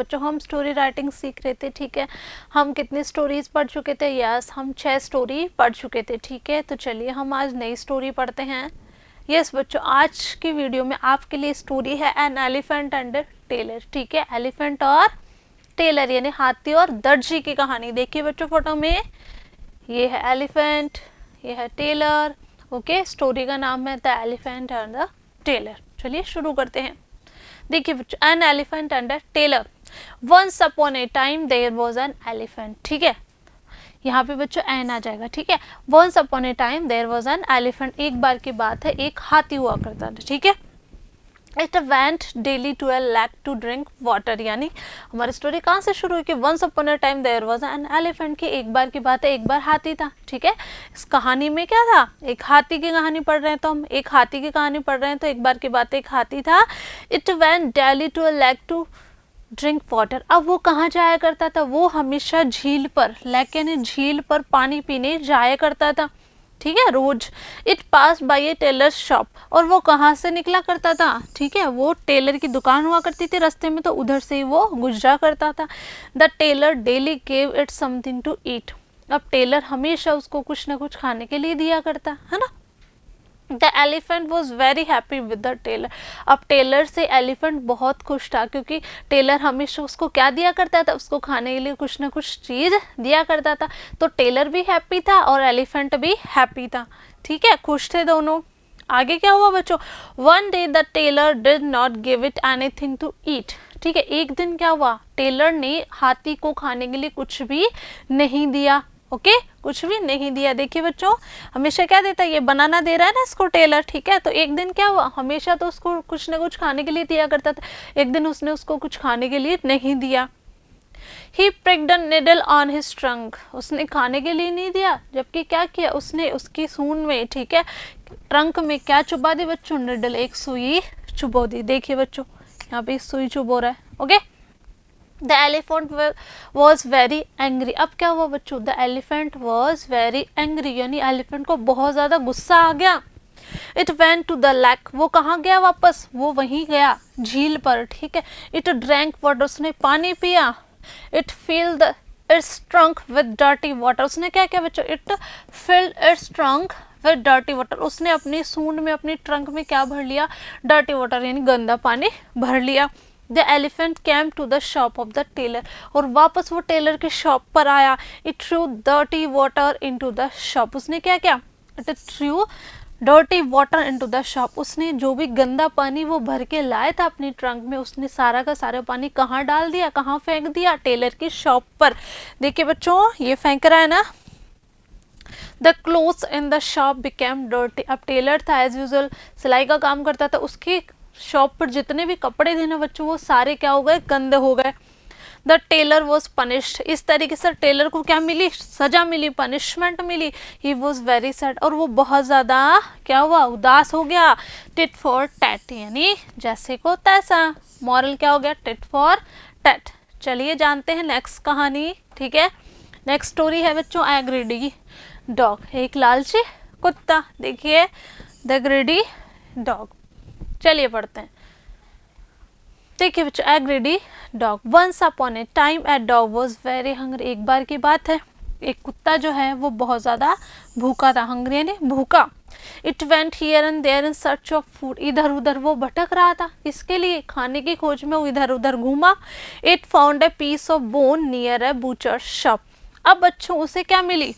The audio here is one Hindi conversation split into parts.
बच्चों हम स्टोरी राइटिंग सीख रहे थे, ठीक है। हम कितनी स्टोरीज पढ़ चुके थे? यस, हम 6 स्टोरी पढ़ चुके थे, ठीक है। तो चलिए हम आज नई स्टोरी पढ़ते हैं। यस बच्चों, आज की वीडियो में आपके लिए स्टोरी है एन एलिफेंट एंड टेलर, ठीक है। एलिफेंट और टेलर यानी हाथी और दर्जी की कहानी। देखिए बच्चों फोटो में, ये है एलिफेंट, ये है टेलर। ओके, स्टोरी का नाम है the elephant and the tailor. चलिए शुरू करते हैं। देखिए बच्चों, an elephant and tailor. Once upon a time there was an elephant, ठीक है। यहाँ पे बच्चों एन आ जाएगा, ठीक है। Once upon a time there was an elephant, एक बार की बात है, एक हाथी हुआ करता था, ठीक है। It went daily to a lake to drink water, यानी हमारी स्टोरी कहाँ से शुरू हुई कि once upon a time there was an elephant, की एक बार की बात है, एक बार हाथी था, ठीक है। इस कहानी में क्या था? एक हाथी की कहानी पढ़ रहे हैं, तो हम एक हाथी की कहानी पढ़ रहे हैं, तो एक बार की बात है, एक हाथी था। It went daily to a lake to drink water. अब वो कहाँ जाया करता था? वो हमेशा झील पर, लेक यानी झील पर पानी पीने जाया करता था, ठीक है, रोज। It pass by a tailor shop, और वो कहाँ से निकला करता था? ठीक है, वो टेलर की दुकान हुआ करती थी रास्ते में, तो उधर से ही वो गुजरा करता था। The tailor daily gave it something to eat. अब टेलर हमेशा उसको कुछ ना कुछ खाने के लिए दिया करता है ना। The elephant was very happy with the tailor. अब टेलर से एलिफेंट बहुत खुश था, क्योंकि टेलर हमेशा उसको क्या दिया करता था? उसको खाने के लिए कुछ ना कुछ चीज़ दिया करता था। तो टेलर भी हैप्पी था और एलिफेंट भी हैप्पी था, ठीक है, खुश थे दोनों। आगे क्या हुआ बच्चों? One day the tailor did not give it anything to eat, ठीक है। एक दिन क्या हुआ? टेलर ने हाथी को खाने के लिए कुछ भी नहीं दिया, ओके, कुछ भी नहीं दिया। देखिए बच्चों, हमेशा क्या देता है? ये बनाना दे रहा है ना इसको टेलर, ठीक है। तो एक दिन क्या हुआ? हमेशा तो उसको कुछ ना कुछ खाने के लिए दिया करता था, एक दिन उसने उसको कुछ खाने के लिए नहीं दिया। He pricked a needle on his trunk, उसने खाने के लिए नहीं दिया, जबकि क्या किया उसने? उसकी सूंड में, ठीक है, ट्रंक में क्या चुबा दी बच्चों? निडल, एक सुई चुबो दी। देखिए बच्चों, यहाँ पे सुई चुबो रहा है, okay. The elephant was very angry. अब क्या हुआ बच्चों? The elephant was very angry, यानी एलिफेंट को बहुत ज़्यादा गुस्सा आ गया। It went to the lake, वो कहाँ गया वापस? वो वहीं गया, झील पर, ठीक है। इट ड्रैंक वाटर, उसने पानी पिया। It filled it's trunk with dirty water, उसने क्या किया बच्चों? It filled it's trunk with dirty water, उसने अपनी सूंड में, अपनी ट्रंक में क्या भर लिया? डर्टी वाटर, यानी गंदा पानी भर लिया। The elephant came to the shop of the tailor, और वापस वो टेलर के शॉप पर आया। It threw dirty water into the shop, उसने क्या किया? It threw dirty water into the shop, उसने जो भी गंदा पानी वो भर के लाया था अपनी ट्रंक में, उसने सारा का सारा पानी कहाँ डाल दिया? कहाँ फेंक दिया? टेलर की शॉप पर। देखिए बच्चों, ये फेंक रहा है ना। The clothes in the shop became dirty. अब टेलर था, एज यूजुअल सिलाई का काम करता था, उसकी शॉप पर जितने भी कपड़े थे ना बच्चों, वो सारे क्या हो गए? गंदे हो गए। द टेलर वॉज पनिश्ड, इस तरीके से टेलर को क्या मिली? सजा मिली, पनिशमेंट मिली। ही वॉज वेरी सैड, और वो बहुत ज़्यादा क्या हुआ? उदास हो गया। टिट फॉर टैट, यानी जैसे को तैसा। मॉरल क्या हो गया? Tit for tat. चलिए जानते हैं नेक्स्ट कहानी, ठीक है। नेक्स्ट स्टोरी है बच्चों ए ग्रीडी डॉग, एक लालची कुत्ता। देखिए, द ग्रीडी डॉग। चलिए पढ़ते हैं। देखिए बच्चों, a greedy dog. Once upon a time a dog was very hungry, एक बार की बात है, एक कुत्ता जो है वो बहुत ज़्यादा भूखा था। हंग्री यानी भूखा। It went here and there in search of food, इधर उधर वो भटक रहा था, इसके लिए खाने की खोज में वो इधर उधर घूमा। It found a piece of bone near a butcher shop. अब बच्चों उसे क्या मिली?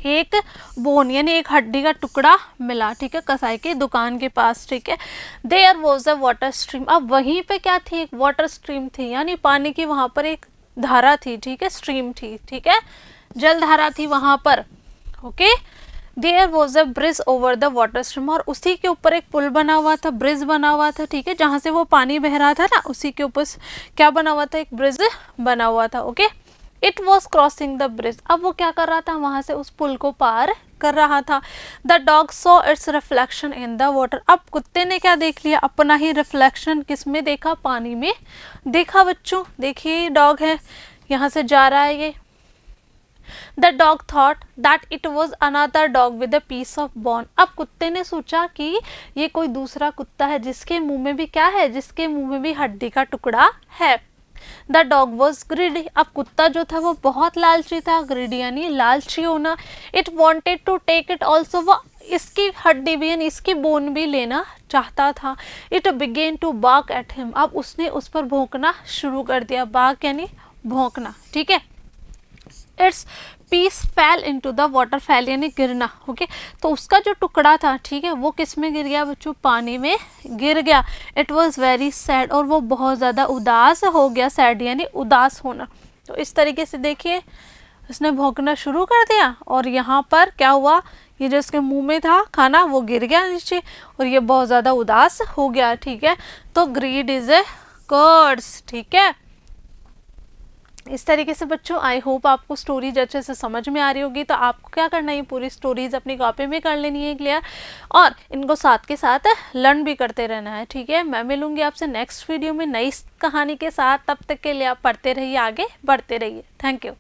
एक बोन यानी एक हड्डी का टुकड़ा मिला, ठीक है, कसाई की दुकान के पास, ठीक है। There was a water stream, अब वहीं पे क्या थी? एक वाटर स्ट्रीम थी, यानी पानी की वहां पर एक धारा थी, ठीक है, स्ट्रीम थी, ठीक है, जल धारा थी वहां पर, okay. There was a bridge over the water stream, और उसी के ऊपर एक पुल बना हुआ था, ब्रिज बना हुआ था, ठीक है, जहां से वो पानी बह रहा था ना, उसी के ऊपर क्या बना हुआ था? एक ब्रिज बना हुआ था, okay. It was crossing the bridge, अब वो क्या कर रहा था? वहां से उस पुल को पार कर रहा था। The dog saw it's reflection in the water, अब कुत्ते ने क्या देख लिया? अपना ही रिफ्लेक्शन किस में देखा? पानी में देखा बच्चों। देखिए डॉग है, यहाँ से जा रहा है ये। The dog thought that it was another dog with a piece of bone, अब कुत्ते ने सोचा कि ये कोई दूसरा कुत्ता है जिसके मुंह में भी क्या है? जिसके मुंह में भी हड्डी का टुकड़ा है। द डॉग वॉज ग्रीडी, अब कुत्ता जो था वो बहुत लालची था, ग्रीडी यानी लालची होना। It wanted to take it also, वो इसकी हड्डी भी यानी इसकी बोन भी लेना चाहता था। It began to bark at him, अब उसने उस पर भौंकना शुरू कर दिया, बार्क यानी भौंकना, ठीक है। इट्स पीस फैल इनटू द वाटर, फैल यानी गिरना, ओके। तो उसका जो टुकड़ा था, ठीक है, वो किस में गिर गया बच्चों, पानी में गिर गया। इट वॉज वेरी सैड, और वो बहुत ज़्यादा उदास हो गया, सैड यानी उदास होना। तो इस तरीके से देखिए उसने भौंकना शुरू कर दिया, और यहाँ पर क्या हुआ, ये जो इसके मुंह में था खाना वो गिर गया नीचे, और ये बहुत ज़्यादा उदास हो गया, ठीक है। तो ग्रीड इज ए कर्स, ठीक है। इस तरीके से बच्चों आई होप आपको स्टोरीज अच्छे से समझ में आ रही होगी। तो आपको क्या करना है, ये पूरी स्टोरीज अपनी कॉपी में कर लेनी है क्लियर, और इनको साथ के साथ लर्न भी करते रहना है, ठीक है। मैं मिलूंगी आपसे नेक्स्ट वीडियो में नई कहानी के साथ, तब तक के लिए आप पढ़ते रहिए, आगे बढ़ते रहिए। Thank you.